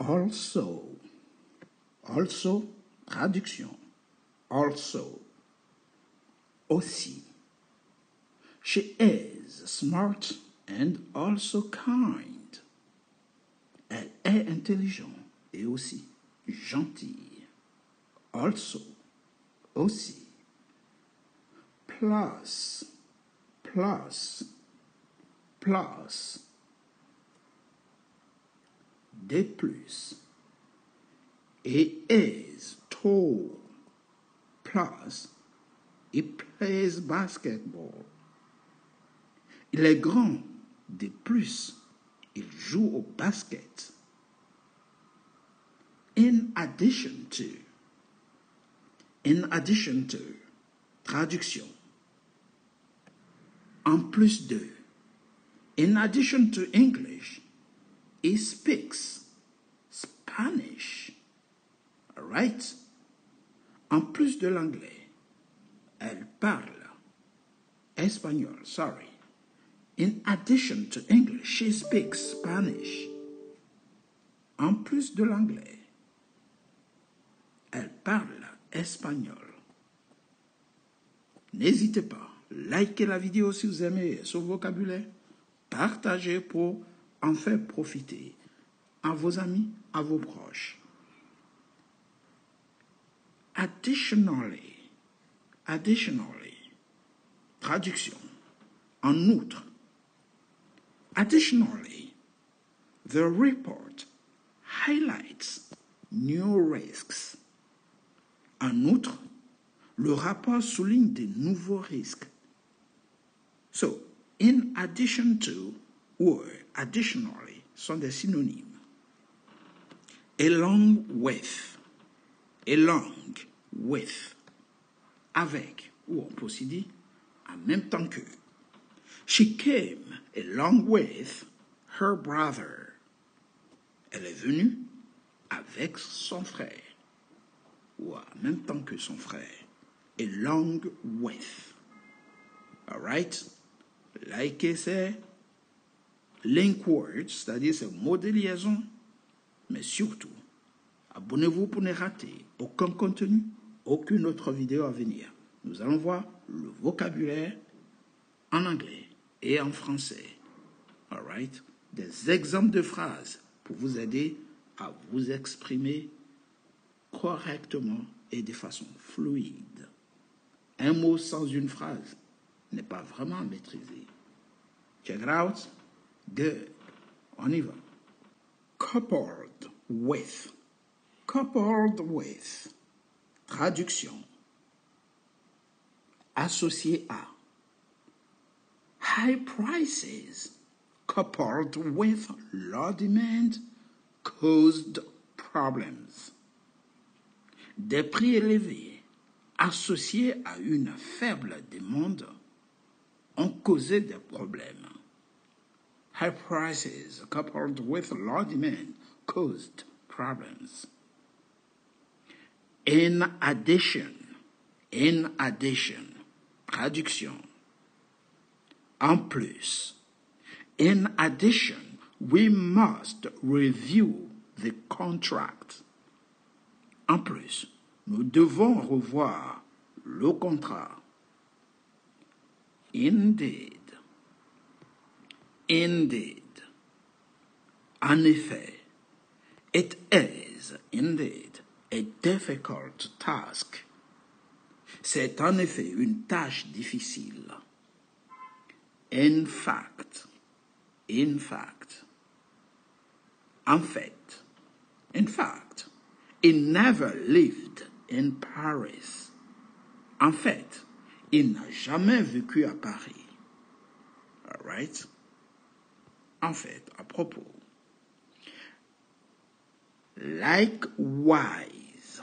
Also. Also, traduction. Also. Aussi. She is smart and also kind. Elle est intelligente et aussi gentille. Also. Aussi. Plus. Plus. Plus. De plus. He is tall. Plus, he plays basketball. Il est grand. De plus, il joue au basket. In addition to. In addition to. Traduction. En plus de. In addition to English, he speaks Spanish. All right? En plus de l'anglais, elle parle espagnol, sorry. In addition to English, she speaks Spanish. En plus de l'anglais, elle parle espagnol. N'hésitez pas, likez la vidéo si vous aimez ce vocabulaire, partagez pour en faire profiter à vos amis, à vos proches. Additionally, traduction, en outre. Additionally, the report highlights new risks. En outre, le rapport souligne de nouveaux risques. So, in addition to or additionally sont des synonymes. Along with. Avec, ou on peut aussi dire en même temps que. She came along with her brother. Elle est venue avec son frère, ou en même temps que son frère. Along with. All right? Like c'est link words, c'est-à-dire c'est mot de liaison, mais surtout, abonnez-vous pour ne rater aucun contenu, aucune autre vidéo à venir. Nous allons voir le vocabulaire en anglais et en français. All right? Des exemples de phrases pour vous aider à vous exprimer correctement et de façon fluide. Un mot sans une phrase n'est pas vraiment maîtrisé. Check it out. Good. On y va. Coupled with. Coupled with. Traduction. Associé à. High prices coupled with low demand caused problems. Des prix élevés associés à une faible demande ont causé des problèmes. High prices coupled with low demand caused problems. In addition, traduction. En plus, in addition, we must review the contract. En plus, nous devons revoir le contrat. Indeed. En effet, it is indeed a difficult task. C'est en effet une tâche difficile. In fact. En fait. In fact, he never lived in Paris. En fait, il n'a jamais vécu à Paris. All right? En fait, à propos. Likewise.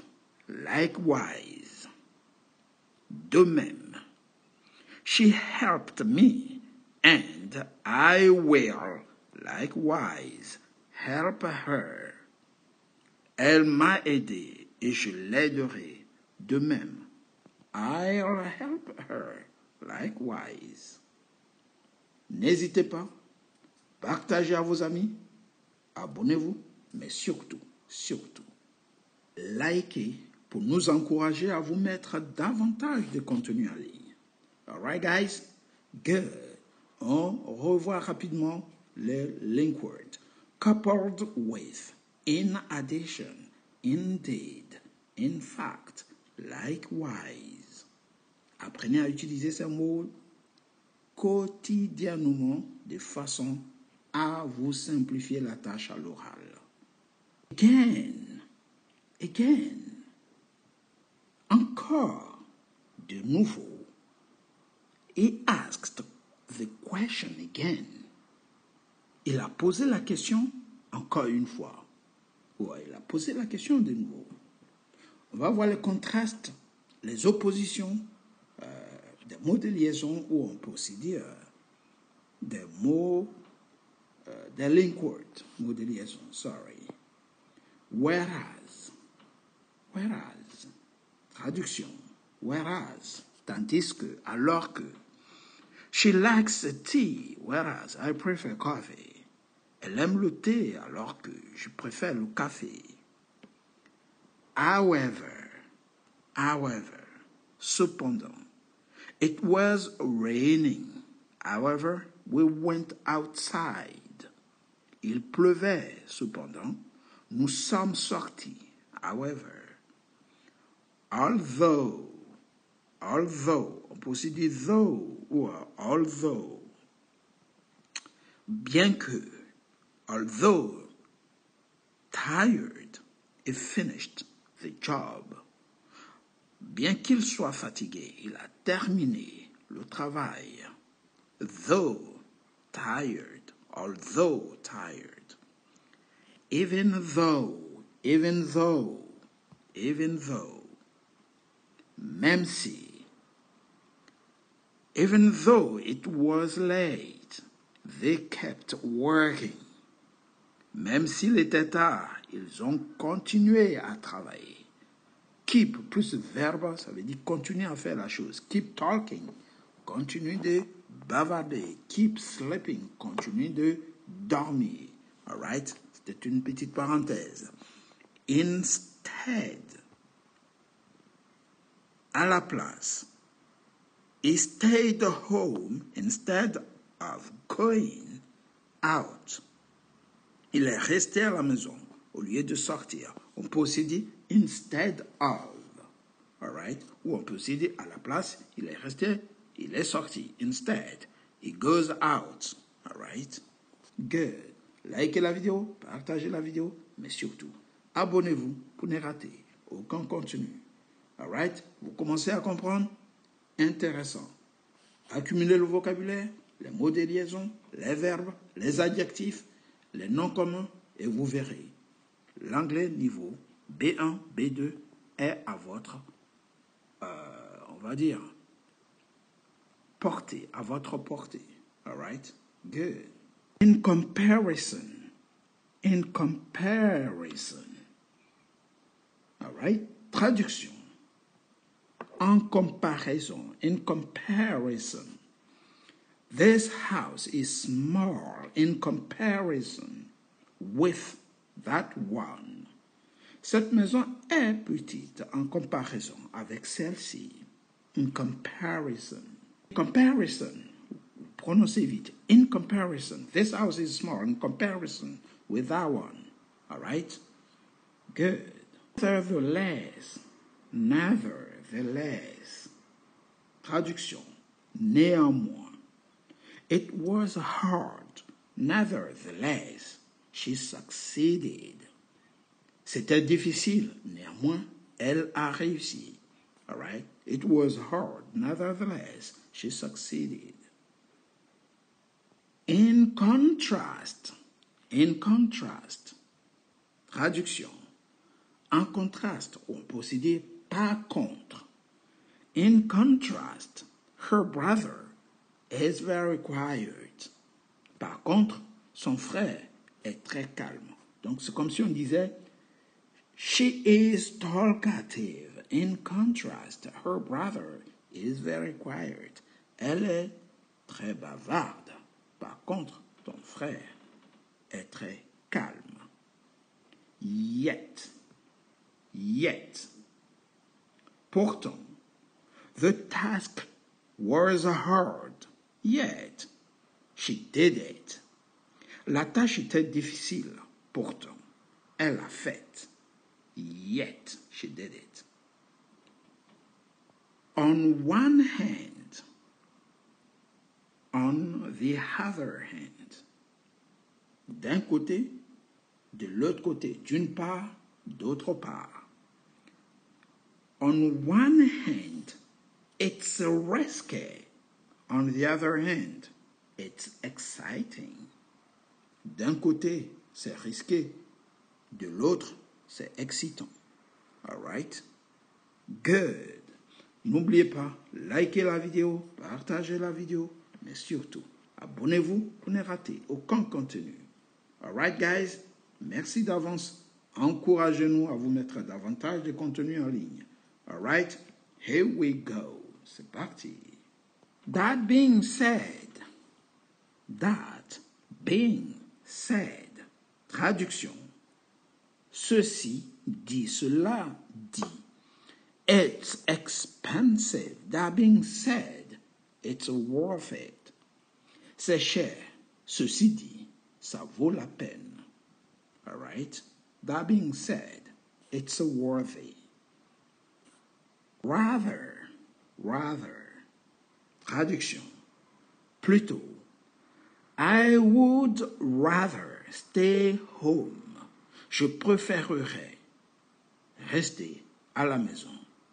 De même. She helped me, and I will likewise help her. Elle m'a aidé et je l'aiderai. De même. I'll help her likewise. N'hésitez pas, partagez à vos amis, abonnez-vous, mais surtout, surtout, likez pour nous encourager à vous mettre davantage de contenu en ligne. Alright, guys? Good. On revoit rapidement les link words. Coupled with, in addition, indeed, in fact, likewise. Apprenez à utiliser ces mots quotidiennement de façon à vous simplifier la tâche à l'oral. Again, encore, de nouveau. He asked the question again. Il a posé la question encore une fois. Ouais, il a posé la question de nouveau. On va voir les contrastes, les oppositions, des mots de liaison, ou on peut aussi dire des mots, des link words, mots de liaison, sorry. Whereas, traduction, whereas, tandis que, alors que, she likes tea, whereas I prefer coffee. Elle aime le thé, alors que je préfère le café. However, cependant, it was raining. However, we went outside. Il pleuvait, cependant, nous sommes sortis. However, although, on peut aussi dire though, ou although, bien que, although tired, he finished the job. Bien qu'il soit fatigué, il a terminé le travail. Though tired, although tired. Even though. Même si. Even though it was late, they kept working. Même s'il était tard, ils ont continué à travailler. Keep plus verbe, ça veut dire continuer à faire la chose. Keep talking, continue de bavarder. Keep sleeping, continue de dormir. Alright? C'était une petite parenthèse. Instead, à la place, he stayed home instead of going out. Il est resté à la maison au lieu de sortir. On peut aussi dire instead of. Alright? Ou on peut aussi dire à la place, il est resté, il est sorti. Instead, he goes out. Alright? Good. Likez la vidéo, partagez la vidéo, mais surtout, abonnez-vous pour ne rater aucun contenu. Alright? Vous commencez à comprendre? Intéressant. Accumulez le vocabulaire, les mots de liaison, les verbes, les adjectifs, les noms communs, et vous verrez. L'anglais niveau B1, B2 est à votre, on va dire, portée, à votre portée. All right? Good. In comparison. All right? Traduction. En comparaison. In comparison. This house is small in comparison with that one. Cette maison est petite en comparaison avec celle-ci. In comparison. Prononcez vite. In comparison. This house is small in comparison with that one. All right? Good. Nevertheless. Traduction. Néanmoins. It was hard. Nevertheless, she succeeded. C'était difficile. Néanmoins, elle a réussi. All right? It was hard. Nevertheless, she succeeded. In contrast. Traduction. En contraste, on peut aussi dire par contre. In contrast, her brother is very quiet. Par contre, son frère est très calme. Donc, c'est comme si on disait, she is talkative. In contrast, her brother is very quiet. Elle est très bavarde. Par contre, ton frère est très calme. yet. Yet. Pourtant, the task was hard, yet she did it. La tâche était difficile, pourtant, elle l'a faite. Yet she did it. On one hand, on the other hand. D'un côté, de l'autre côté, d'une part, d'autre part. On one hand, it's risky. On the other hand, it's exciting. D'un côté, c'est risqué. De l'autre, c'est excitant. All right? Good. N'oubliez pas, likez la vidéo, partagez la vidéo, mais surtout, abonnez-vous pour ne rater aucun contenu. All right, guys? Merci d'avance. Encouragez-nous à vous mettre davantage de contenu en ligne. All right? Here we go. C'est parti. That being said. That being said. Traduction. Ceci dit, cela dit. It's expensive. That being said, it's worth it. C'est cher. Ceci dit, ça vaut la peine. All right? That being said, it's worthy. Rather. Traduction. Plutôt. I would rather stay home. Je préférerais rester à la maison.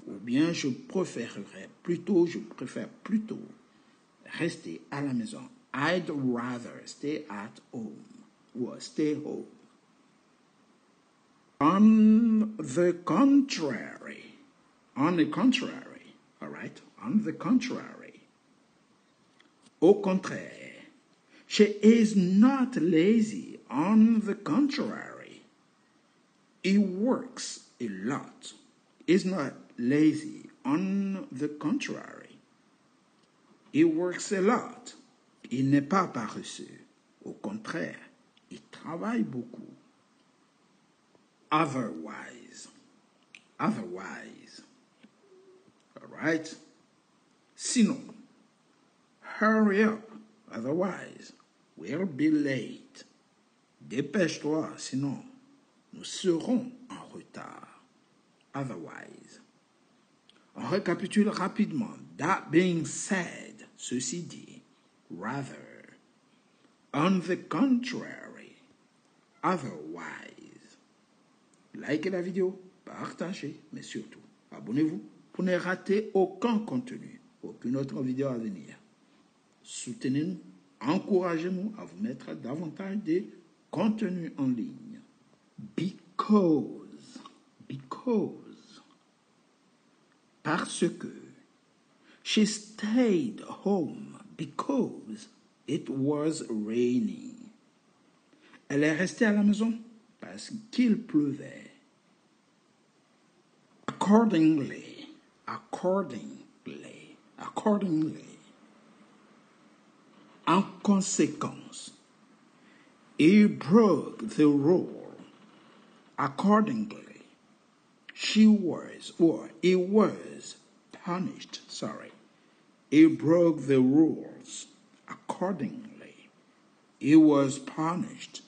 Ou bien je préfère plutôt rester à la maison. I'd rather stay at home. Or stay home. On the contrary. All right? On the contrary. Au contraire. She is not lazy. On the contrary. He works a lot. Is not lazy. On the contrary. He works a lot. Il n'est pas paresseux. Au contraire, il travaille beaucoup. Otherwise. All right? Sinon. Hurry up. Otherwise, we'll be late. Dépêche-toi, sinon, nous serons en retard. Otherwise. On récapitule rapidement. That being said, ceci dit, rather. On the contrary, otherwise. Likez la vidéo, partagez, mais surtout, abonnez-vous pour ne rater aucun contenu, aucune autre vidéo à venir. Soutenez-nous, encouragez-nous à vous mettre davantage de contenu en ligne. Because. Parce que. She stayed home because it was raining. Elle est restée à la maison parce qu'il pleuvait. Accordingly. En conséquence, he broke the rule. Accordingly, he was punished. He broke the rules. Accordingly, he was punished.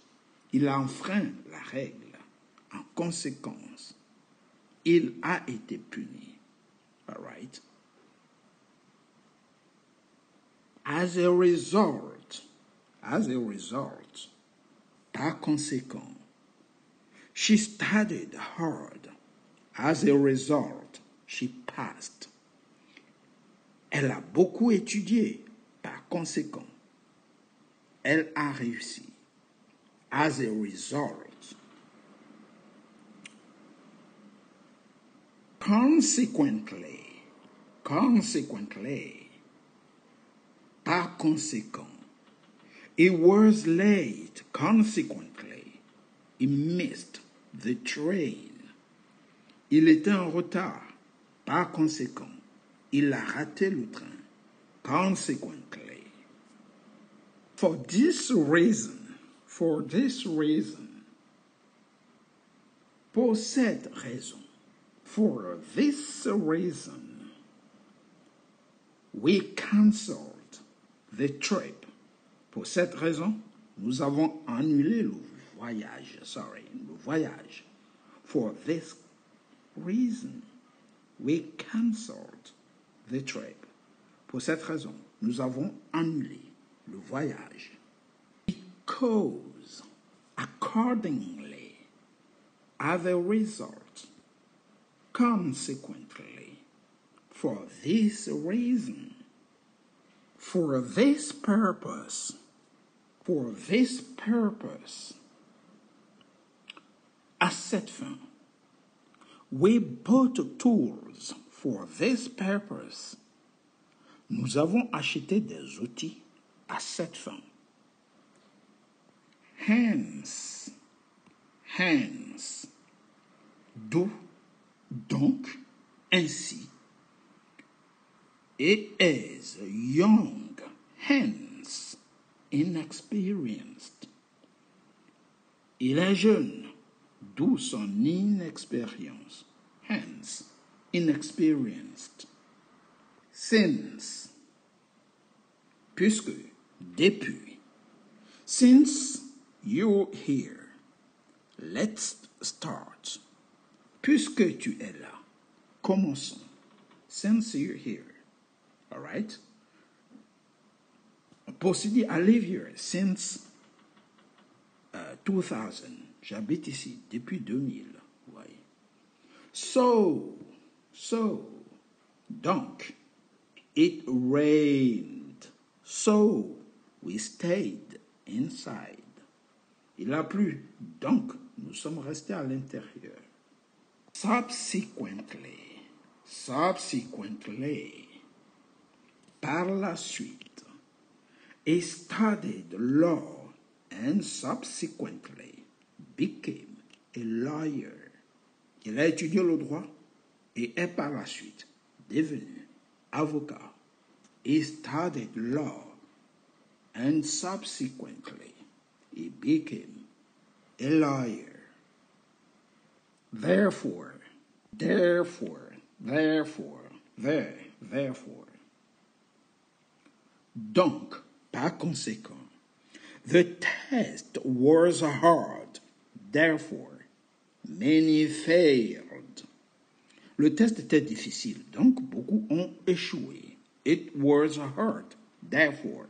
Il a enfreint la règle. En conséquence, il a été puni. All right? As a result, par conséquent, she studied hard. As a result, she passed. Elle a beaucoup étudié. Par conséquent, elle a réussi. As a result. Consequently. Par conséquent. He was late. Consequently, he missed the train. Il était en retard. Par conséquent, il a raté le train. Consequently. For this reason. Pour cette raison, for this reason, we cancelled the trip. Pour cette raison, nous avons annulé le voyage. Le voyage. For this reason, we cancelled the trip. Pour cette raison, nous avons annulé le voyage. Because, accordingly, as a result, consequently, for this reason, for this purpose, à cette fin, we bought tools for this purpose. Nous avons acheté des outils à cette fin. Hence, d'où, donc, ainsi. It is young, hence, inexperienced. Il est jeune, d'où son inexpérience. Hence, inexperienced. Since, puisque, depuis. Since you're here, let's start. Puisque tu es là, commençons. Since you're here, all right? Pour se dire, I live here since 2000. J'habite ici depuis 2000. Ouais. So, donc, it rained. So, we stayed inside. Il a plu, donc nous sommes restés à l'intérieur. Subsequently, par la suite, he studied law and subsequently became a lawyer. Il a étudié le droit et est par la suite devenu avocat. He studied law and subsequently he became a lawyer. Therefore. Donc, par conséquent, the test was hard. Therefore, many failed. Le test était difficile, donc beaucoup ont échoué. It was hard. Therefore,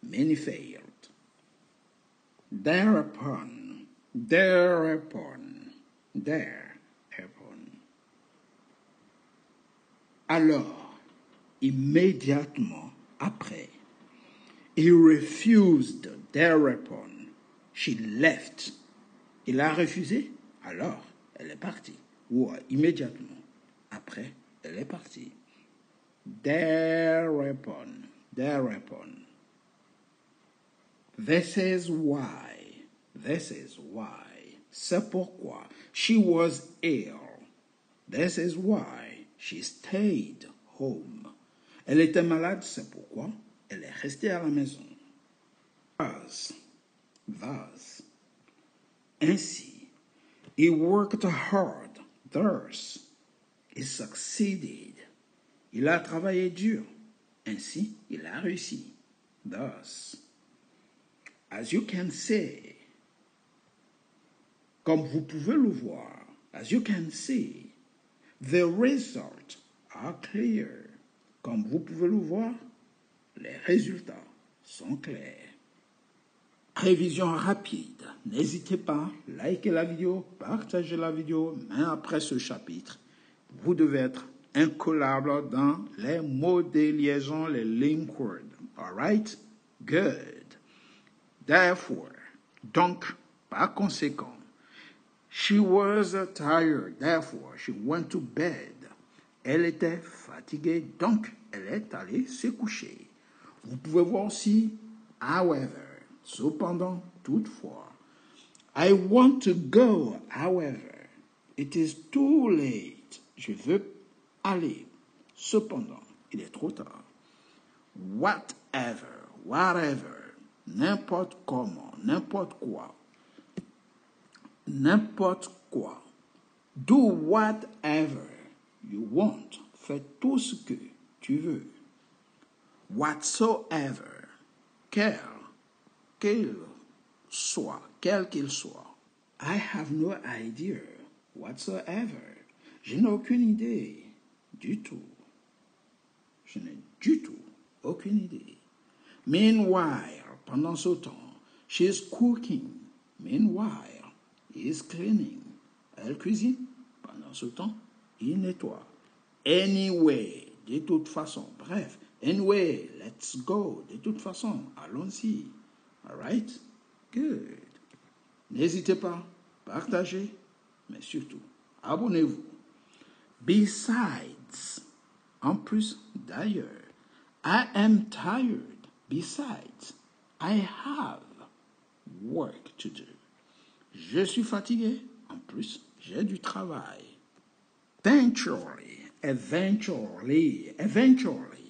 many failed. Thereupon. Alors, immédiatement après, he refused. Thereupon, she left. Il a refusé, alors elle est partie. Ou immédiatement après, elle est partie. Thereupon. This is why. C'est pourquoi she was ill. This is why she stayed home. Elle était malade, c'est pourquoi elle est restée à la maison. Thus. Ainsi, he worked hard. Thus, he succeeded. Il a travaillé dur. Ainsi, il a réussi. Thus, as you can see, comme vous pouvez le voir, as you can see, the results are clear. Comme vous pouvez le voir, les résultats sont clairs. Révision rapide. N'hésitez pas, likez la vidéo, partagez la vidéo, mais après ce chapitre, vous devez être incollable dans les mots de liaison, les link words. All right? Good. Therefore, donc, par conséquent, she was tired. Therefore, she went to bed. Elle était fatiguée, donc elle est allée se coucher. Vous pouvez voir aussi, however. Cependant, toutefois, I want to go, however, it is too late. Je veux aller. Cependant, il est trop tard. Whatever, n'importe comment, n'importe quoi. Do whatever you want. Fais tout ce que tu veux. Whatsoever. Quel qu'il soit. Quel qu'il soit. I have no idea. Whatsoever. Je n'ai aucune idée. Du tout. Je n'ai du tout aucune idée. Meanwhile, pendant ce temps, she is cooking. Meanwhile, he is cleaning. Elle cuisine. Pendant ce temps, il nettoie. Anyway, de toute façon. Bref, anyway, let's go. De toute façon, allons-y. All right? Good. N'hésitez pas, partagez, mais surtout, abonnez-vous. Besides, en plus d'ailleurs, I am tired. Besides, I have work to do. Je suis fatigué. En plus, j'ai du travail. Eventually,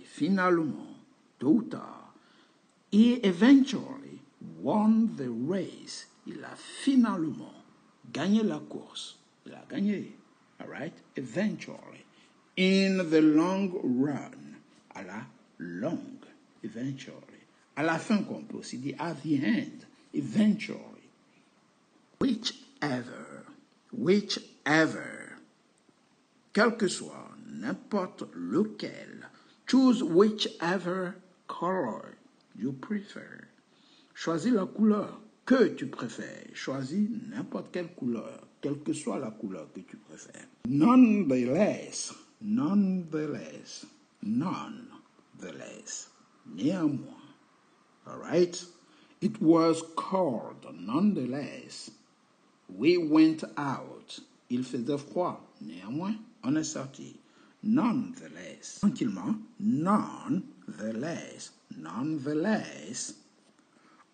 finalement, tôt ou tard. He eventually won the race. Il a finalement gagné la course. Il a gagné. All right? Eventually. In the long run. À la longue. Eventually. À la fin, qu'on peut aussi dire at the end. Eventually. Whichever. Quel que soit, n'importe lequel. Choose whichever color you prefer. Choisis la couleur que tu préfères. Choisis n'importe quelle couleur, quelle que soit la couleur que tu préfères. Nonetheless. Néanmoins. All right? It was cold, nonetheless. We went out. Il faisait froid. Néanmoins, on est sorti. Nonetheless. Tranquillement. Nonetheless.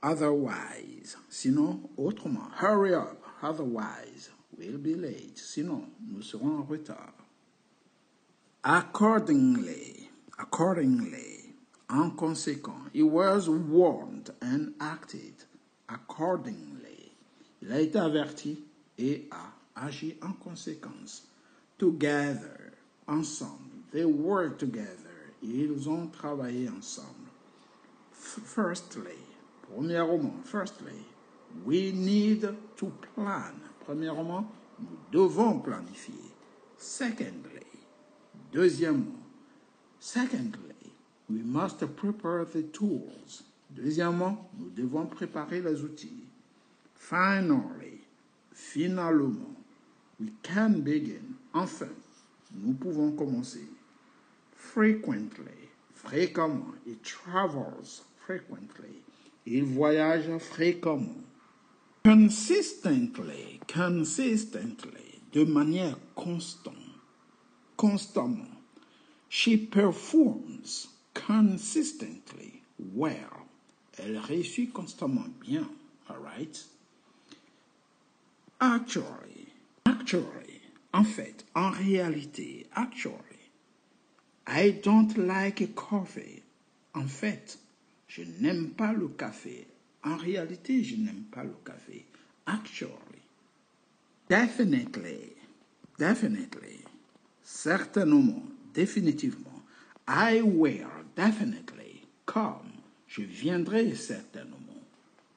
Otherwise. Sinon, autrement. Hurry up. Otherwise, we'll be late. Sinon, nous serons en retard. Accordingly. En conséquent. He was warned and acted accordingly. Il a été averti et a agi en conséquence. Together, ensemble. They work together. Ils ont travaillé ensemble. Firstly, we need to plan. Premièrement, nous devons planifier. Secondly, we must prepare the tools. Deuxièmement, nous devons préparer les outils. Finalement, we can begin. Enfin, nous pouvons commencer. Fréquemment. It travels frequently. Il voyage fréquemment. Consistently. De manière constamment. She performs consistently well. Elle réussit constamment bien. All right? Actually, en fait, en réalité, I don't like coffee. En fait, je n'aime pas le café. En réalité, je n'aime pas le café. Actually. Definitely. Certainement, définitivement. I will definitely come. Je viendrai certainement.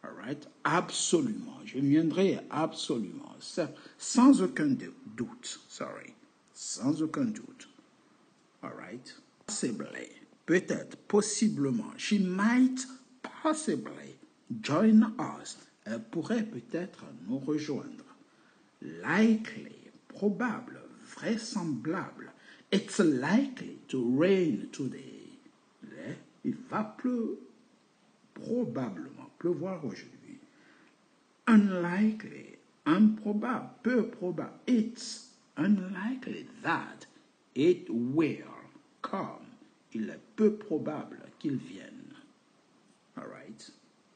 All right? Absolument. Je viendrai absolument. Sans aucun doute. Sans aucun doute. All right? Possibly. Peut-être. Possiblement. She might possibly join us. Elle pourrait peut-être nous rejoindre. Likely. Probable. Vraisemblable. It's likely to rain today. Il va probablement pleuvoir aujourd'hui. Unlikely, improbable, peu probable. It's unlikely that it will come. Il est peu probable qu'il vienne. All right?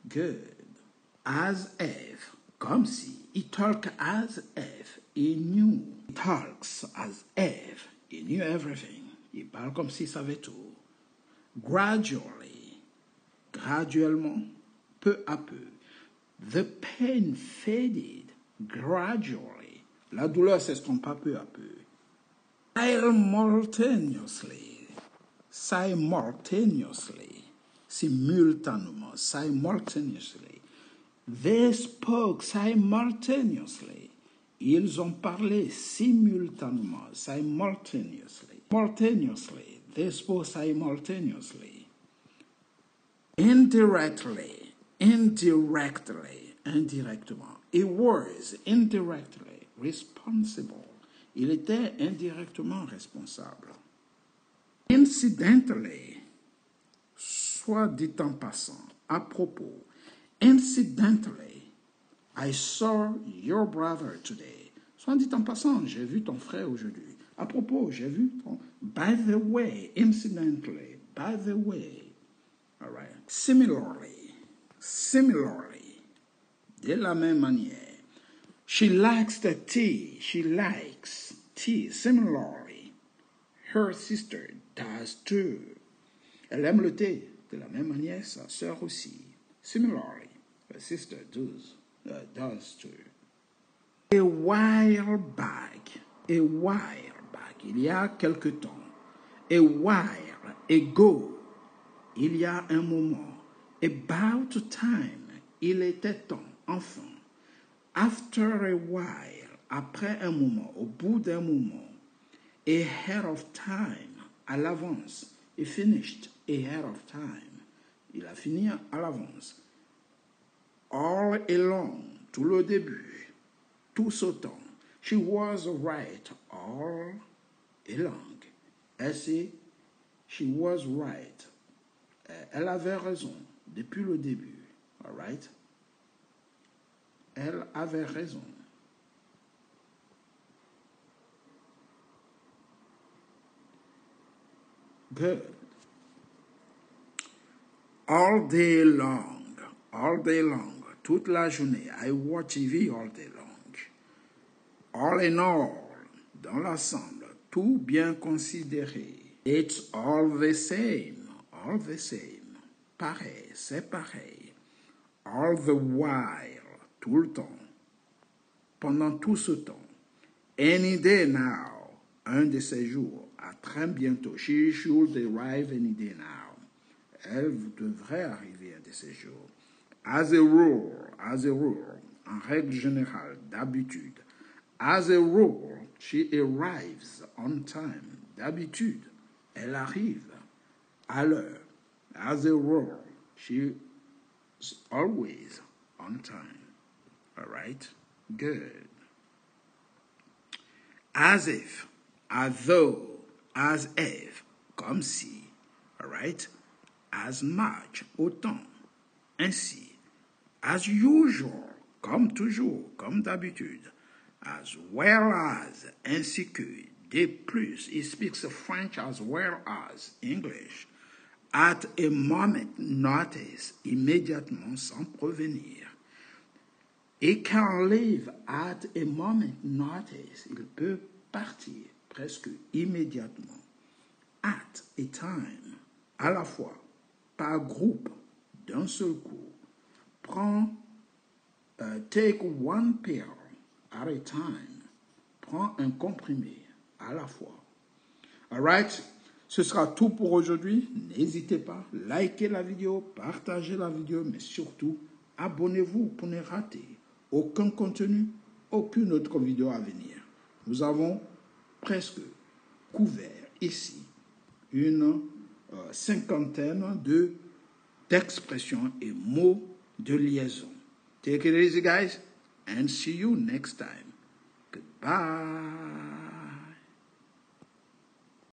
Good. As if, comme si. He talks as if he knew. He talks as if he knew everything. Il parle comme s'il savait tout. Graduellement, peu à peu. The pain faded gradually. La douleur s'estompa peu à peu. Simultaneously, simultanément, simultaneously. They spoke simultaneously. Ils ont parlé simultanément, simultaneously. Simultaneously, they spoke simultaneously. Indirectly, indirectement. He was indirectly responsible. Il était indirectement responsable. Incidentally, soit dit en passant, à propos. Incidentally, I saw your brother today. Soit dit en passant, j'ai vu ton frère aujourd'hui. À propos, j'ai vu ton... By the way, incidentally, by the way. All right. Similarly, de la même manière. She likes the tea. She likes tea. Similarly, her sister does too. Elle aime le thé. De la même manière, sa sœur aussi. Similarly, her sister does too. A while back, il y a quelque temps. A while ago, il y a un moment. About time, il était temps, enfin. After a while, après un moment, au bout d'un moment. Ahead of time, à l'avance. He finished ahead of time. Il a fini à l'avance. All along, tout le début, tout ce temps. She was right all along. She was right. Elle avait raison depuis le début. All right? Elle avait raison. Good. All day long, toute la journée. I watch TV all day long. All in all, dans l'ensemble, tout bien considéré. It's all the same. Pareil, c'est pareil. All the while, tout le temps. Pendant tout ce temps. Any day now, un de ces jours, à très bientôt. She should arrive any day now. Elle devrait arriver un de ces jours. As a rule, en règle générale, d'habitude. As a rule, she arrives on time. D'habitude, elle arrive à l'heure. As a rule, she is always on time. All right? Good. As if, as though, as if, comme si. All right? As much, autant. Ainsi. As usual, comme toujours, comme d'habitude. As well as, ainsi que. De plus, he speaks French as well as English. At a moment notice, immédiatement, sans prévenir. He can leave at a moment notice. Il peut partir presque immédiatement. At a time, à la fois, par groupe, d'un seul coup. Prends, take one pill at a time. Prends un comprimé à la fois. All right? Ce sera tout pour aujourd'hui. N'hésitez pas, likez la vidéo, partagez la vidéo, mais surtout, abonnez-vous pour ne rater aucun contenu, aucune autre vidéo à venir. Nous avons presque couvert ici une cinquantaine d'expressions et mots de liaison. Take it easy, guys, and see you next time. Goodbye.